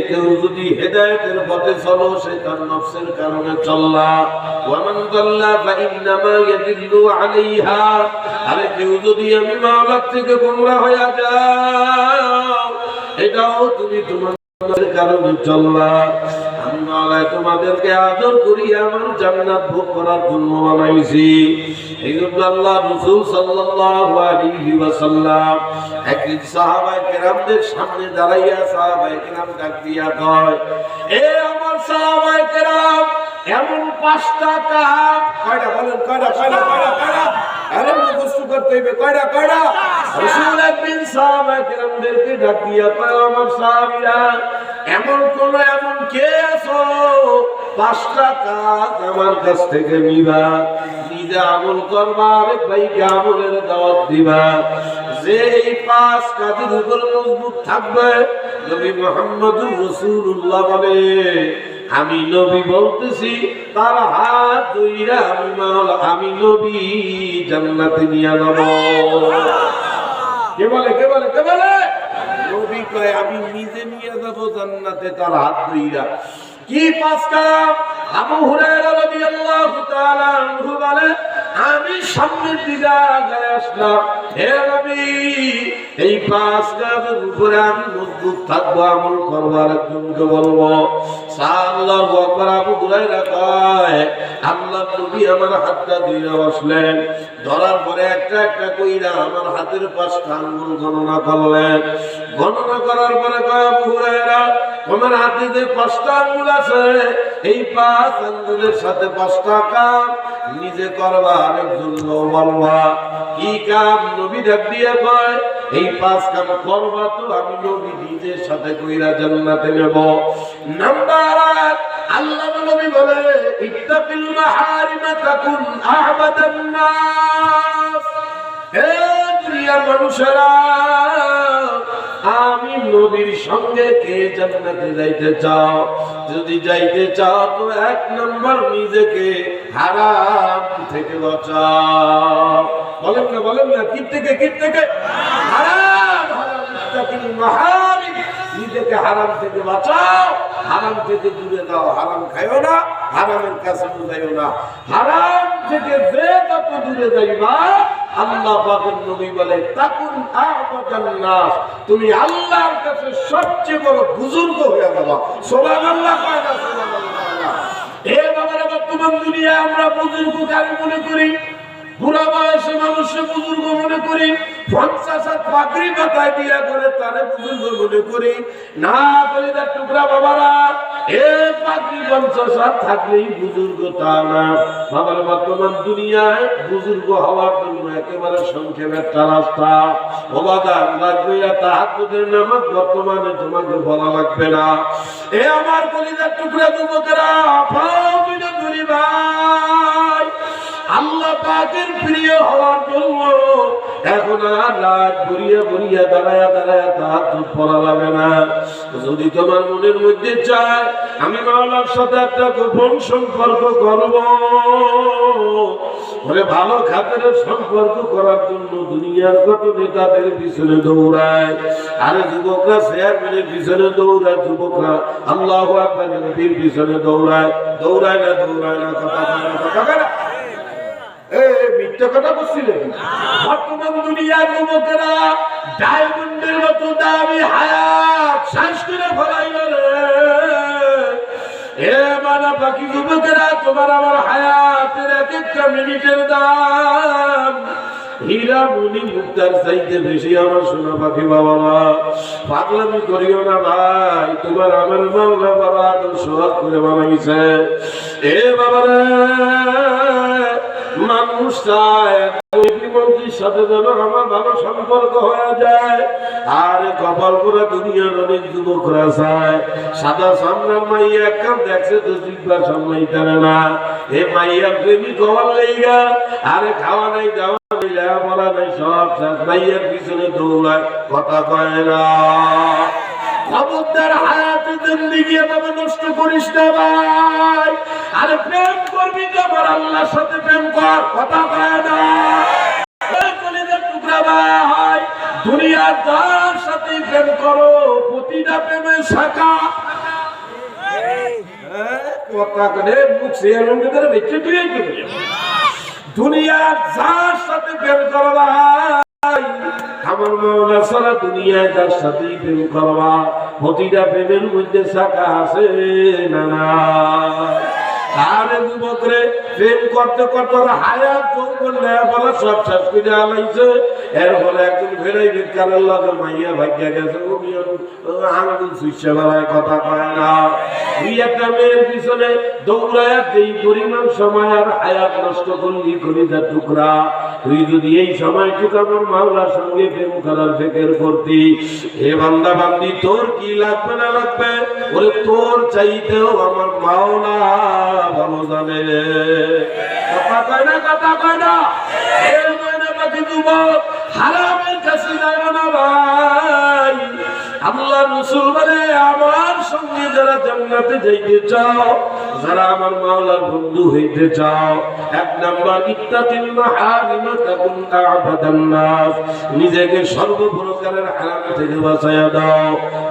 কেউ যদি হেদায়েতের পথে চলো সে তার নফসের কারণে চললা। ওয়া মান দাল্লা ফাইন্নামা ইয়াদিল্লু আলাইহা, আরে কেউ যদি আমি মাওলার থেকে গোমরা হয়ে যাও এটাও তুমি তোমার কারণে চললা। আমি মাওলা তোমাদেরকে আদর করি আমার জান্নাত ভোগ করার জন্য বানাইছি। এই জন্য আল্লাহ রাসূল সাল্লাল্লাহু আলাইহি ওয়াসাল্লাম একদিন সাহাবায়ে কেরামদের সামনে দাঁড়াইয়া সাহাবায়ে কেরাম ডাক দিয়া কয়, এ আমার সাহাবায়ে কেরাম, এমন 5টা কাজ, কয়টা বলেন? কয়টা? আরে মুখস্থ করতে হইবে। কয়টা? রাসূল একদিন সাহাবায়ে কেরামদেরকে ডাক দিয়া কয়, আমার সাহাবীরা, এমন কে আছো 5টা কাজ আমার কাছ থেকে নিবা, নিজে আমল করবা, আরেক ভাইকে আমলের দাওয়াত দিবা। যে এই 5 কাজের উপর মজবুত থাকবে, নবী মুহাম্মদুর রাসূলুল্লাহ বলে, আমি নবী বলতেছি, তার হাত ধইরা আমি নবী জান্নাতে নিয়ে যাব। কে বলে কে বলে কে বলে? নবী কয় আমি নিজে নিয়ে যাব জান্নাতে তার হাত ধইরা। কি 5 কাজ? আবু হুরায়রা রাদিয়াল্লাহু তাআলা আনহু বলে, আমি সামনের দিকে আগায় আসলাম, হে নবী এই 5 কাজের উপরে আমি মজবুত থাকবো, আমল করবার একজনকে বলবো। আল্লাহু আকবার। আবু হুরায়রা কয়, আল্লাহর নবী আমার হাতটা ধরে বসলেন, ধরার পরে একটা একটা কইরা আমার হাতের 5টা আঙ্গুল গণনা করলেন। গণনা করার পরে কয়, আবু হুরায়রা তোমার হাতে যে 5টা আঙ্গুল আছে, এই 5 আঙ্গুলের সাথে 5টা কাম নিজে করবা, আরেকজন বলবা। কি কাম? নবী ডাক দিয়ে কয়, এই 5 কাম করবা তো আমি নবী নিজের সাথে কইরা জান্নাতে নেব। নাম্বার 1, আল্লাহ নবী বলে, ইত্তাকিল মাহারিমা তাকুন আহবাদান নাস। হে দুনিয়ার মানুষেরা, আমি নবীর সঙ্গে কে জান্নাতে যাইতে চাও? যদি যাইতে চাও তো 1 নম্বর নিজেকে হারাম থেকে বাঁচাও। বলেন না কি থেকে হারাম। ইত্তাকিল মাহারিম, নিজেকে হারাম থেকে বাঁচাও, হারাম থেকে দূরে দাও। হারাম খাইও না, হারামের কাছে যাইও না। হারাম থেকে যে যত দূরে যাইবা, আল্লাহ পাকের নবী বলে, তাকুন আহবাদান নাস, তুমি আল্লাহর কাছে সবচেয়ে বড় বুজুর্গ হয়ে যাবা। সুবহানাল্লাহ কয় না? সুবহানাল্লাহ। এ বাবারা, বর্তমান দুনিয়ায় আমরা বুজুর্গ কাকে মনে করি? বুড়া বয়সে মানুষকে বুজুর্গ মনে করি, 50 হাত পাগড়ি মাথায় দিয়া করে তারে বুজুর্গ মনে করি না। কলিজার টুকরা বাবারা, এ পাগড়ি 50 হাত থাকলেই বুজুর্গ তা না। বাবারা, বর্তমান দুনিয়ায় বুজুর্গ হওয়ার জন্য একেবারে সংক্ষেপে একটা রাস্তা। ওবাদান লাগবে তাহাজ্জুদের নামাজ বর্তমানে তোমাকে বলা লাগবে না। এ আমার কলিজার টুকরা যুবকেরা, পাও দুইটা ধরি ভাই, আল্লাহ পাকের প্রিয় হওয়ার জন্য এখন আর রাত ভরিয়া দাঁড়ায়া তাহাজ্জুদ পড়া লাগে না। যদি তোমার মনের মধ্যে চায় আমি মাওলার সাথে একটা গোপন সম্পর্ক করব, বলে ভালো খাতের সম্পর্ক করার জন্য দুনিয়ার কত নেতাদের পিছনে দৌড়ায়, আরে যুবকরা চেয়ারম্যানের পিছনে দৌড়ায়, যুবকরা আল্লাহু আকবার নবীর পিছনে দৌড়ায় না কথা কথা বলছিলেন। বর্তমান দুনিয়ার যুবকেরা ডায়মন্ডের মতো দামি হায়াত শেষ করে ফেলাইল রে। এ মানা পাখি যুবকেরা, তোমার আমার হায়াতের এক একটা মিনিটের দাম হীরা মণি মুক্তার চাইতে বেশি। আমার সোনা পাখি বাবা, পাগলামি করিও না ভাই, তোমার আমার মাওলা বাবা আদর্শ করে বানাইছে। এ বাবা রে, মানুষ চায় মন্ত্রীর সাথে যেন আমার ভালো সম্পর্ক হয়ে যায়, আর কপাল করে দুনিয়ার অনেক যুবকরা চায় সাদা সামনার মাইয়া একখান দেখছে তো জিব্বার সামলাই তারে না। এ মাইয়া প্রেমিক হওয়ার লাইগা আরে খাওয়া নাই দেওয়া নাই লেখাপড়া নাই সব শেষ, মাইয়ার পিছনে দৌড়ায়, কথা কয় না। খবরদার হায়াতে জিন্দেগি এভাবে নষ্ট করিস না ভাই। আরে প্রেম করবি তো আমার আল্লাহর সাথে প্রেম কর, কথা কয় না। কলিজার টুকরা ভাই, দুনিয়ার যার সাথে প্রেম করো, প্রতিটা প্রেমের শাখা কথা করে মুখ সিয়ার ভিতরে বেঁচে তুই দুনিয়ার যার সাথে প্রেম করো ভাই, আমার মাওলা সারা দুনিয়ায় যার সাথে প্রেম করবা, প্রতিটা প্রেমের মধ্যে শাখা আছে না না। আরে যুবকরে, প্রেম করতে করতে হায়াত যৌবন লেখাপড়া সব শেষ করে আলাইছে, এরপরে একজন ফেরাই বিকারের লাগে মাইয়া ভাগ্যা গেছে আঙ্গুল সুইসে বেলায় কথা কয় না। তুই একটা মেয়ের পিছনে দৌড়ায় যেই পরিমাণ সময় আর হায়াত নষ্ট করলি কলিজার টুকরা, তুই যদি এই সময়টুকু আমার মাওলার সঙ্গে প্রেম করার ফিকির করতি, এ বান্দা বান্দি তোর কি লাগবে না লাগবে, ওরে তোর চাইতেও আমার মাওলা ভালো জানে। কথা কয় না, কথা কয় না। এর মানে বাকি যুবক হারামের কাছে যায় না ভাই। আল্লাহ রাসূল বলে আমার সঙ্গে যারা জান্নাতে যাইতে চাও, যারা আমার মাওলার বন্ধু হইতে চাও, এক নাম্বার ইত্তাকিল মাহারিমা তাকুন আ'বাদান নাস, নিজেকে সর্বপ্রকারের হারাম থেকে বাঁচায়া দাও।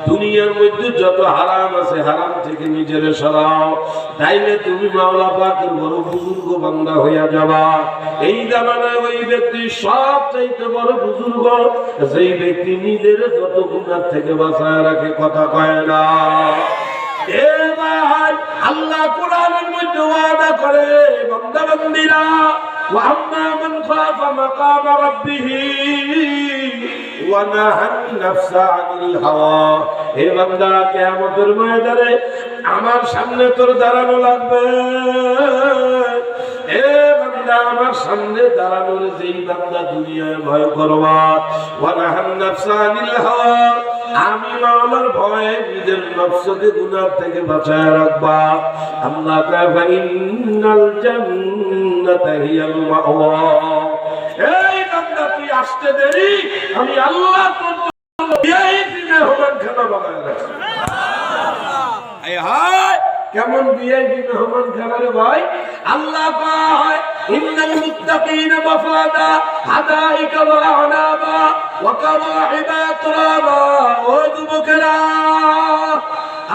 দুনিয়ার মধ্যে যত হারাম আছে হারাম থেকে নিজেরে সরাও, তাইলে তুমি মাওলা পাকের বড় বুজুর্গ বান্দা হইয়া যাবা। এই জামানায় ওই ব্যক্তি সব চাইতে বড় বুজুর্গ যেই ব্যক্তি নিজের যত গুনাহ থেকে বাঁচায় রাখে, কথা কয় না। এ ভাই, আল্লাহ কোরআনের মধ্যে ওয়াদা করে বান্দা বান্দীরা, ওয়া আম্মা মান খাফা মাকামা রাব্বিহি ওয়া নাহান নাফসা আনিল হাওয়া। হে বান্দা, কিয়ামতের ময়দানে আমার সামনে তোর দাঁড়ানো লাগবে। হে বান্দা, আমার সামনে দাঁড়ানোর যেই বান্দা দুনিয়ায় ভয় করবা, ওয়া নাহান নাফসা আনিল হাওয়া, আমি মাওলার ভয়ে নিজের নফসকে গুনাহ থেকে বাঁচায় রাখবা। আল্লাহ তাআলা ইন্নাল জান্নাতা হিয়াল মাওয়া। এই বান্দা, তুই আসতে দেরি, আমি আল্লাহ তোর জন্য ভিআইপি মেহমান খানা বানায় রাখছি। এই হায়, কেমন ভিআইপি মেহমান খানা রে ভাই। আল্লাহ কয় ইন্নাল মুত্তাকিনা মাফাদা হাদাইকা ওয়া আনাবা ওয়া কাওয়াইবা তুরাবা। ও যুবকেরা,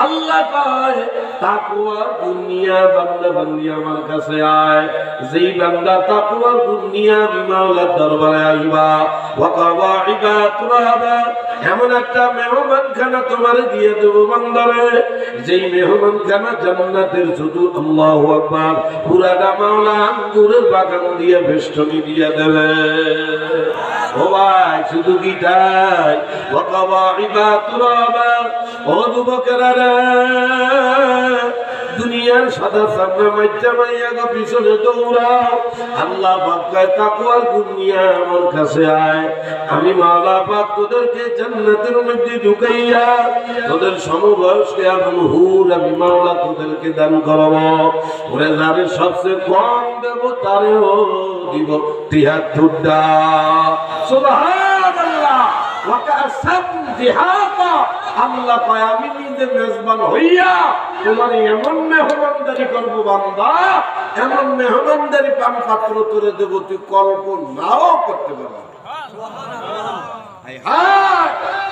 আল্লাহ কয় তাকওয়ার দুনিয়া বান্দা বান্দি আমার কাছে আয়। যেই বান্দা তাকওয়ার দুনিয়া মাওলার দরবারে আসবা, ওয়া কাওয়াইবা তুরাবা, এমন একটা মেহমানখানা তোমার দিয়ে দেব বান্দারে, যেই মেহমানখানা জান্নাতের শুধু আল্লাহু আকবার পুরাটা মাওলা আঙ্গুরের বাগান দিয়ে বেষ্টনী দিয়ে দেবে। ও ভাই, শুধু কি তাই? ওয়া কাওয়াইবা তুরাবা। ও যুবকেরা রে, দুনিয়ার সাদা সামনে মাইজা মাইয়া গো পিছনে দৌড়াও। আল্লাহ পাক কয় তাকওয়ার দুনিয়া আমার কাছে আয়, আমি মাওলা পাক তোদেরকে জান্নাতের মধ্যে ঢুকাইয়া তোদের সমবয়স্ক এবং হুর আমি মাওলা তোদেরকে দান করব। ওরে যারে সবচেয়ে কম দেব তারেও দিব ৭৩টা। সুবহানাল্লাহ। ওয়া কাসাম জিহাকা, আল্লাহ কয় আমি নিজে মেজবান হইয়া তোমার এমন মেহমানদারি করবো বান্দা, এমন মেহমানদারি পান পাত্র করে দেব তুই কল্পনাও করতে পারবি না।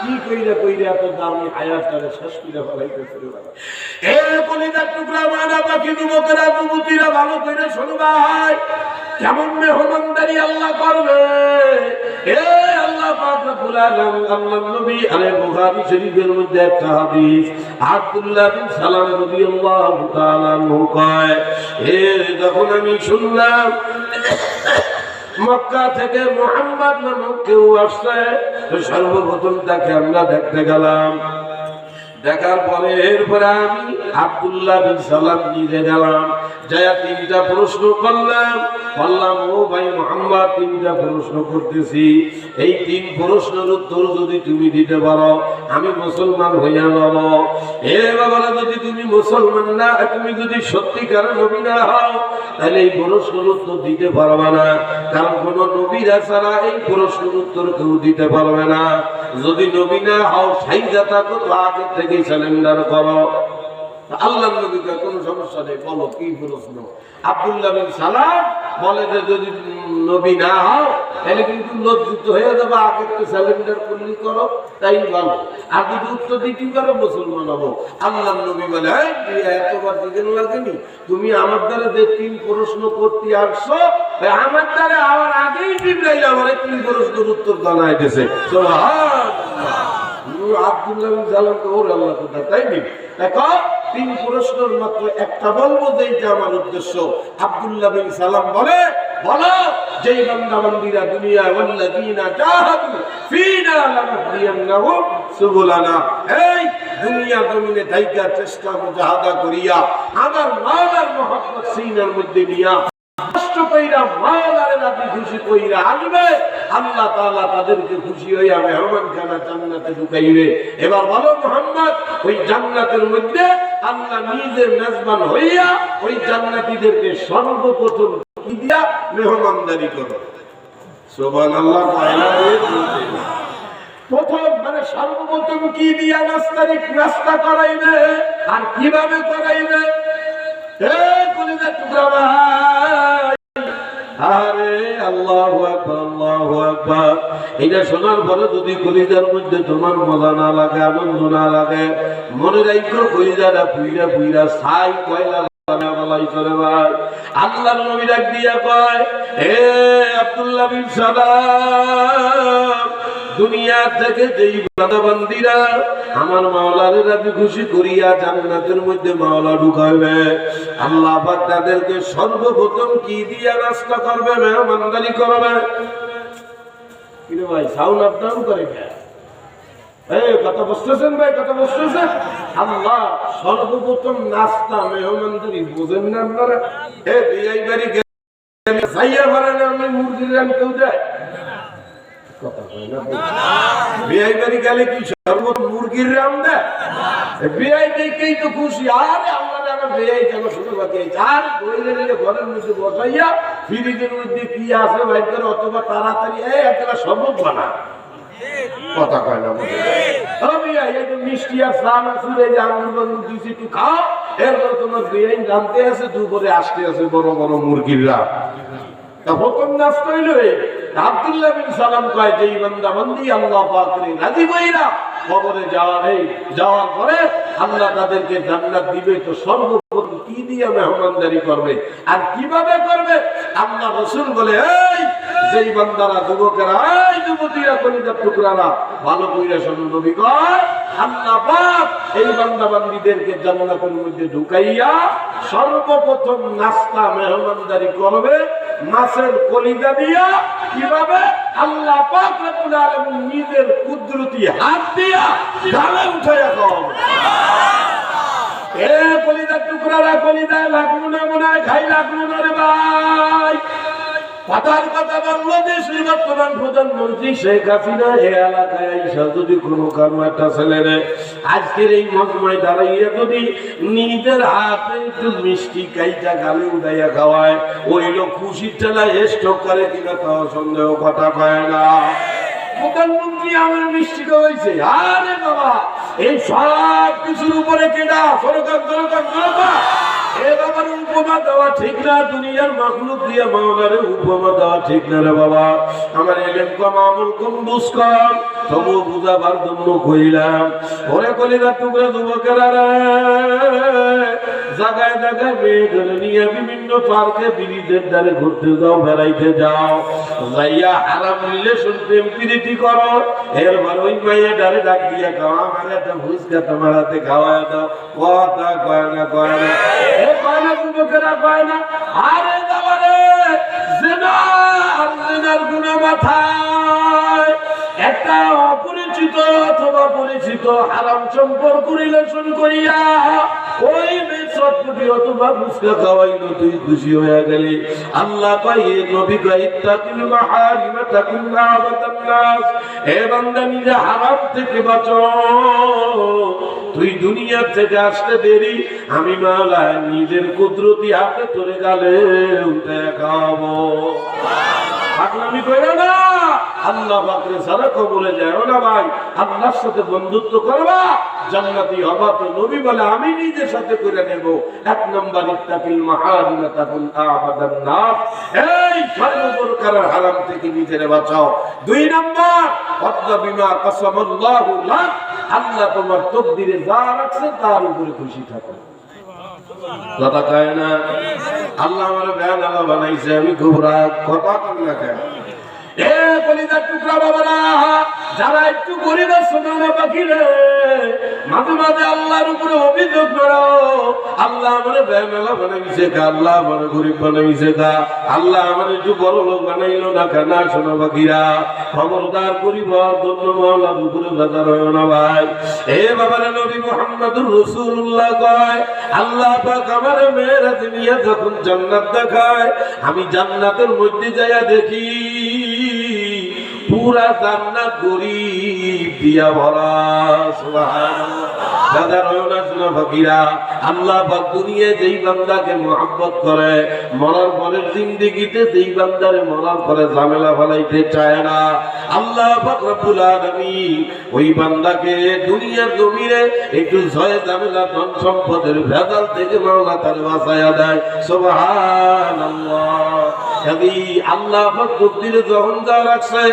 কি কইরা কইরা এত দামি হায়াতটারে শেষ করে ফেলাইতেছে রে বাবা। এ কলিজার টুকরা মানা পাখি যুবকেরা যুবতীরা ভালো কইরা শোনো ভাই, কেমন মেহমানদারি আল্লাহ করবে। এ আল্লাহ পাক রব্বুল আলামিন আল্লাহর নবী আলাইহিস বুখারী শরীফের মধ্যে একটা হাদিস, আব্দুল্লাহ বিন সালাম রাদিয়াল্লাহু তাআলা আনহু কয়, এ যখন আমি শুনলাম মক্কা থেকে মুহাম্মদ নামক কেউ আসছে, তো সর্বপ্রথম তাকে আমরা দেখতে গেলাম। দেখার পরে এরপরে আমি আব্দুল্লাহ বিন সালাম নিজে গেলাম, যায়া তিনটা প্রশ্ন করলাম। বললাম, ও ভাই মুহাম্মদ, তিনটা প্রশ্ন করতেছি, এই তিন প্রশ্নের উত্তর যদি তুমি দিতে পারো আমি মুসলমান হইয়া যাব। হে বাবারা, যদি তুমি মুসলমান না, তুমি যদি সত্যিকার নবী না হও, তাহলে এই প্রশ্নের উত্তর দিতে পারবে না, কারণ কোন নবীরা ছাড়া এই প্রশ্নের উত্তর কেউ দিতে পারবে না। যদি নবী না হও, সাইজা থাকো, তো আগে থেকে সালেন্ডার করো। আল্লাহর নবীকে কোনো সমস্যা নেই, বলো কি প্রশ্ন। আব্দুল্লাহ বিন সালাম বলে যে যদি নবী না হও তাহলে কিন্তু লজ্জিত হয়ে যাবে, আগে তো সালেন্ডার করলি করো, তাই ভালো। আর যদি উত্তর দিতে পারো মুসলমান হবো। আল্লাহর নবী বলে, এতবার দিকেন লাগেনি, তুমি আমার দ্বারা যে তিন প্রশ্ন করতে আসছো, আমার দ্বারা আমার আগেই জিবরাইল আমার তিন প্রশ্নের উত্তর জানাই দিয়েছে। আব্দুল্লাহ বিন সালাম তো ওর আল্লাহ কথা, তাই নি? দেখো, তিন প্রশ্নের মাত্র একটা বলবো যে এটা আমার উদ্দেশ্য। আব্দুল্লাহ বিন সালাম বলে, বলো যেই বান্দা বান্দীরা দুনিয়া ওয়াল্লাযীনা জাহাদু ফীনা লানাহদিয়ান্নাহুম সুবুলানা, এই দুনিয়া জমিনে দাইকা চেষ্টা মুজাহাদা করিয়া আমার মাওলার মহব্বত সিনার মধ্যে নিয়া কষ্ট কইরা মাওলার রাজি খুশি কইরা আসবে, আল্লাহ তাআলা তাদেরকে খুশি হইয়া মেহমানখানা জান্নাতে ঢুকাইবে। এবার বলো মুহাম্মদ, ওই জান্নাতের মধ্যে আল্লাহ নিজে মেজবান হইয়া ওই জান্নাতীদেরকে সর্বপ্রথম কি দিয়া মেহমানদারি করবে? সুবহানাল্লাহ। প্রথম মানে সর্বপ্রথম কি দিয়া নাস্তা করাইবে, আর কিভাবে করাইবে? আরে আল্লাহু আকবার, আল্লাহু আকবার। এটা শোনার পরে যদি কলিজার মধ্যে তোমার মজা না লাগে, আনন্দ না লাগে, মনে রাখো কলিজাটা পুইরা পুইরা ছাই কয়লা বলাই চলে ভাই। আল্লাহর নবী ডাক দিয়া কয়, হে আব্দুল্লাহ বিন সালাম, দুনিয়া থেকে যেই বান্দাবান্দিরা আমার মাওলার রাজি খুশি করিয়া জান্নাতের মধ্যে মাওলা ঢুকাইবে, আল্লাহ পাক তাদেরকে সর্বপ্রথম কি দিয়া নাস্তা করবে? মেহমানদারি করবে। কি রে ভাই, সাউন্ড আপ ডাউন করে কে? এই কথা বুঝতেছেন ভাই, কথা বুঝতেছেন? আল্লাহ সর্বপ্রথম নাস্তা মেহমানদারি বুঝেন না আপনারা? এ বিয়াই বাড়ি গেলে সাইয়া ভরে না, আমি মুরগির রান কেউ দেয়? কথা কয় না। বিয়াই বাড়ি গেলে কি সর্বপ্রথম মুরগির রান দেয়? বিয়াই দেখেই তো খুশি। আরে আল্লাহ আমার বিয়াই কেন শুরু বাকি আর বইলে নিলে ঘরের মধ্যে বসাইয়া ফ্রিজের মধ্যে কি আছে ভাই করে, অথবা তাড়াতাড়ি একটা শরবত বানা। কথা কয় না বলে মিষ্টি আর স্নান আসলে আঙুর দিয়েছি একটু খাও, এরপর তোমার বিয়াই জানতে আছে দুপুরে আসতে আছে বড় বড় মুরগিরা। প্রথম নাস্তা হইল আব্দুল্লাহ বিন সালাম কয়, যেই বান্দা বান্দি আল্লাহ পাকের রাজি কইরা কবরে যাওয়ার পরে আল্লাহ তাদেরকে জান্নাত দিবে, তো সর্বপ্রথম কি দিয়ে মেহমানদারি করবে আর কিভাবে করবে? আল্লাহ রাসূল বলে, এই যেই বান্দারা, যুবকেরা, এই যুবতীরা, কলিজার টুকরারা, ভালো কইরা শোনো, নবী কয় আল্লাহ পাক এই বান্দা বান্দীদেরকে জান্নাতের মধ্যে ঢুকাইয়া সর্বপ্রথম নাস্তা মেহমানদারি করবে মাছের কলিজা দিয়া। কিভাবে? আল্লাহ পাক রব্বুল আলামিন নিজের কুদরতি হাত দিয়া গালে উঠাইয়া খাওয়াবে। এ কলিজার টুকরারা, কলিজায় লাগলো না মনে হয়, খাই লাগলো না রে ভাই। কথার কথা বাংলাদেশের বর্তমান প্রধানমন্ত্রী শেখ হাসিনা এ এলাকায় আইসা যদি কোনো কারো একটা ছেলেরে আজকের এই মজমায় দাঁড়াইয়া যদি নিজের হাতে একটু মিষ্টি কাইটা গালে উঠাইয়া খাওয়ায়, ওই লোক খুশির ঠেলায় স্টক করে কিনা তাও সন্দেহ, কথা কয় না। প্রধানমন্ত্রী আমার মিষ্টি খাওয়াইছে, আরে বাবা এই সব কিছুর উপরে কেনা সরকার দরকার দরকার বাবার উপমা দেওয়া ঠিক না, দুনিয়ার মাখলুক দিয়ে মাওলারে উপমা দেওয়া ঠিক না রে বাবা। আমার এলেম কম, আমল কম, বুঝ কম, তবু বুঝাবার জন্য কইলাম। ওরে কলিজার টুকরা যুবকেরা রে, জায়গায় জায়গায় মেয়েদের নিয়ে বিভিন্ন পার্কে ব্রিজের ধারে ঘুরতে যাও, বেড়াইতে যাও, যাইয়া হারাম রিলেশন প্রেম প্রীতি করো, এরপর ওই মাইয়া ডারে ডাক দিয়া খাও, আমার একটা ফুচকা তোমার হাতে খাওয়ায় দাও। কথা কয় না, কয় না, কয় না যুবকেরা, কয় না। আরে যাবারে জিনা আর জিনার গুনাহ মাথায় একটা অপরিচিত অথবা পরিচিত হারাম সম্পর্ক রিলেশন করিয়া ওই মেয়ে অথবা ফুচকা খাওয়াইলো, তুই খুশি হয়ে গেলি। আল্লাহ কয়, নবী কয়, ইত্তাকিল মাহারিমা তাকুন আবাদান নাস, হে বান্দা নিজে হারাম থেকে বাঁচো। তুই দুনিয়া থেকে আসতে দেরি, আমি মাওলা নিজের কুদরতি হাতে তোরে গালে উঠে খাওয়াবো। পাগলামি কইরো না, আল্লাহ পাকের সারা কবরে যাও না ভাই, আল্লাহর সাথে বন্ধুত্ব করবা, জান্নাতি হবা। তো নবী বলে আমি নিজের সাথে করে নেব। এক নম্বর, ইত্তাকিল মাহারিমা তাকুন আবাদান নাস, এই সর্বপ্রকারের হারাম থেকে নিজেরে বাঁচাও। দুই নম্বর, ওয়াত্তা বিমা কাসামাল্লাহু লাক, আল্লাহ তোমার তকদিরে যা রাখছে তার উপরে খুশি থাকো। কথা কয় না, আল্লাহ আমার বেয়ান আল্লাহ বানাইছে, আমি খুব রাগ, কথা কই না কেন? এ কলিজার টুকরা বাবারা, যারা একটু গরিব আছে না বাকিরে মাঝে মাঝে আল্লাহর উপরে অভিযোগ করো, আল্লাহ আমার বেমেলা বানাইছে কা, আল্লাহ আমার গরিব বানাইছে কা, আল্লাহ আমার একটু বড় লোক বানাইলো না কেন? শোনো বাকিরা, খবরদার পরিবার জন্য মাওলার উপরে বাজার হয় না ভাই। এ বাবারে নবী মুহাম্মদুর রাসূলুল্লাহ কয়, আল্লাহ পাক আমার মেয়েরা দুনিয়া যখন জান্নাত দেখায়, আমি জান্নাতের মধ্যে যাইয়া দেখি পুরা জান্নাত গরিব দিয়া ভরা। সুবহানাল্লাহ। দাদা রয়না শোনা ফকিরা, আল্লাহ পাক দুনিয়ায় যেই বান্দাকে মহব্বত করে, মরার পরের জিন্দেগিতে যেই বান্দারে মরার পরে ঝামেলা ফলাইতে চায় না, আল্লাহ পাক রব্বুল আলামিন ওই বান্দাকে দুনিয়ার জমিনে একটু ঝয় ঝামেলা ধন সম্পদের ভেজাল থেকে মাওলা তার বাঁচায়া দেয়। সুবহানাল্লাহ। যদি আল্লাহ পাক তকদিরে যখন যা রাখছে,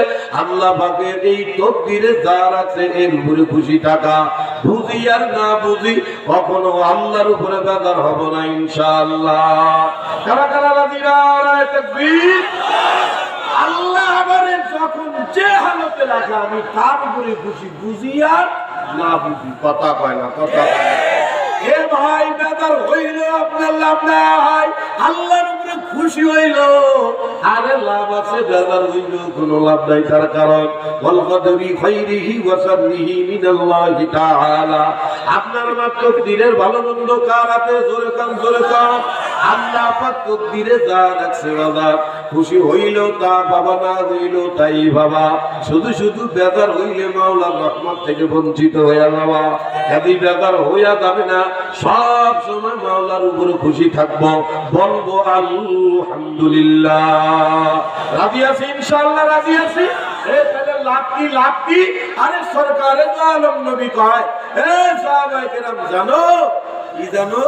আল্লাহ পাকের এই তকদিরে যা রাখছে এর উপরে খুশি থাকা, বুঝি আর না বুঝি কখনো আল্লাহর উপরে বেজার হব না ইনশাআল্লাহ। কারা কারা রাজি? নারায়ে তাকবীর। আল্লাহ আমারে যখন যে হালতে রাখে আমি তার উপরে খুশি, বুঝি আর না বুঝি। কথা কয় না, কথা কয় না। এ ভাই বেজার হইল আপনার লাভ নাই, আল্লাহর উপরে খুশি হইল আরে লাভ আছে, বেজার হইল কোনো লাভ নাই। তার কারণ ওয়াল কদরি খাইরিহি ওয়া শাররিহি মিনাল্লাহি তাআলা। আপনার মাত্র তকদিরের ভালো মন্দ কার হাতে? জোরে কান, জোরে কান। আল্লাহ পাক তকদিরে যা রাখছে বাবা, খুশি হইল তা বাবা, না হইল তাই বাবা। শুধু শুধু বেজার হইলে মাওলার রহমত থেকে বঞ্চিত হইয়া যাওয়া। যদি বেজার হইয়া যাবে না, সব সময় মাওলার উপরে খুশি থাকবো, বলবো আলহামদুলিল্লাহ। রাজি আছি ইনশাআল্লাহ? রাজি আছি। তাহলে লাভ কি? লাভ কি? আরে সরকারে তো আলম নবী কয়, সাহাবায়ে কেরাম জানো কি জানো?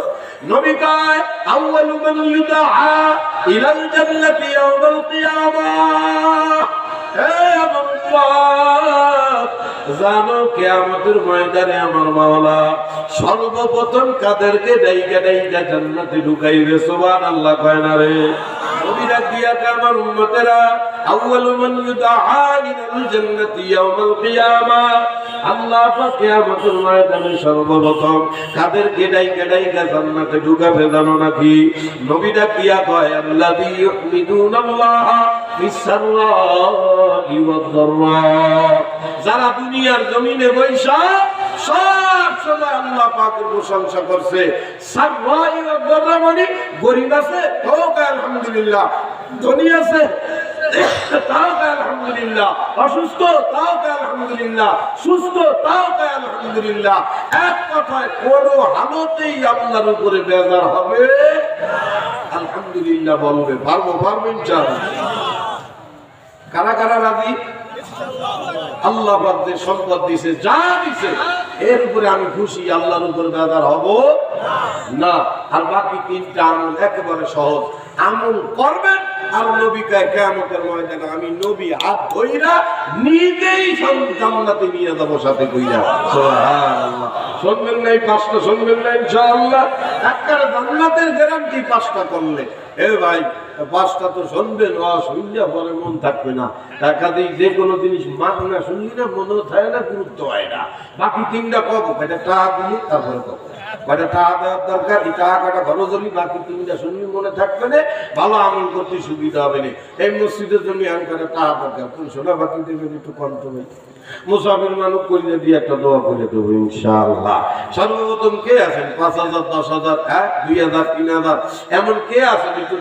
নবী কয় আউয়ালু মান ইউদআ ইলাল জান্নাতি ইয়াউমাল কিয়ামাহ। জানো কিয়ামতের ময়দানে আমার মাওলা সর্বপ্রথম কাদেরকে ডাইকা ডাইকা জান্নাতে ঢুকাইবে? সুবহানাল্লাহ। কয় না রে? নবীরা দিয়া আমার উম্মতেরা আউয়ালু মান ইউদআ ইলাল জান্নাতি ইয়াউমাল কিয়ামাহ। আল্লাহ পাক কিয়ামতের ময়দানে সর্বপ্রথম কাদেরকে ডাইকা ডাইকা জান্নাতে ঢুকাবে জানো নাকি? নবীরা দিয়া কয় আল্লাযী ইউমিনুনাল্লাহ ফিস-সাররা'i ওয়াদ-দাররা। যারা দুনিয়ার জমিনে বৈশা সব সময় আল্লাহ পাকের প্রশংসা করছে। সাররা'i ওয়াদ-দাররা মানে গরীব আছে তাও কয় আলহামদুলিল্লাহ, ধনী আছে তাও কয় আলহামদুলিল্লাহ, অসুস্থ তাও কয় আলহামদুলিল্লাহ, সুস্থ তাও কয় আলহামদুলিল্লাহ। এক কথায় কোনো হালতেই আল্লাহর উপরে বেজার হবে আলহামদুলিল্লাহ বলবে। পারবো, পারবো ইনশাআল্লাহ। কারা কারা রাজি? আল্লাহ পাক যে সম্পদ দিছে, যা দিছে এর উপরে আমি খুশি, আল্লাহর উপরে বেজার হব না। আর বাকি তিনটা আমল একেবারে সহজ। আমল করবেন আর নবী কয় কিয়ামতের ময়দানে আমি নবী হাত ধইরা নিজেই জান্নাতে নিয়ে যাব সাথে কইরা। সুবহানাল্লাহ। শুনবেন না এই পাঁচটা? শুনবেন না ইনশাআল্লাহ? একবারে জান্নাতের গ্যারান্টি পাঁচটা করলে। এ ভাই পাঁচটা তো শুনবেন, শুনলে পরে মন থাকবে না। টাকা দিয়ে যে কোনো জিনিস মান না শুনলি না মনেও থাকে না, গুরুত্ব হয় না। বাকি তিনটা কব, এটা টাকা দিলি তারপরে কব, কয়টা টাকা দেওয়ার দরকার, এই টাকাটা ঘর জমি, বাকি তিনটা শুনলি মনে থাকবে না, ভালো আমল করতে সুবিধা হবে না। এই মসজিদের জন্য আমি কয়টা টাকা দরকার, তুমি শোনা বাকি দেবেন একটু কন্ট্রোল। মুসাফির মানুষ করিয়ে দিয়ে একটা দোয়া করে দেবো ইনশাআল্লাহ। সর্বপ্রথম কে আছেন 5,000, 10,000, 2000, 3000 এমন কে আছেন একটু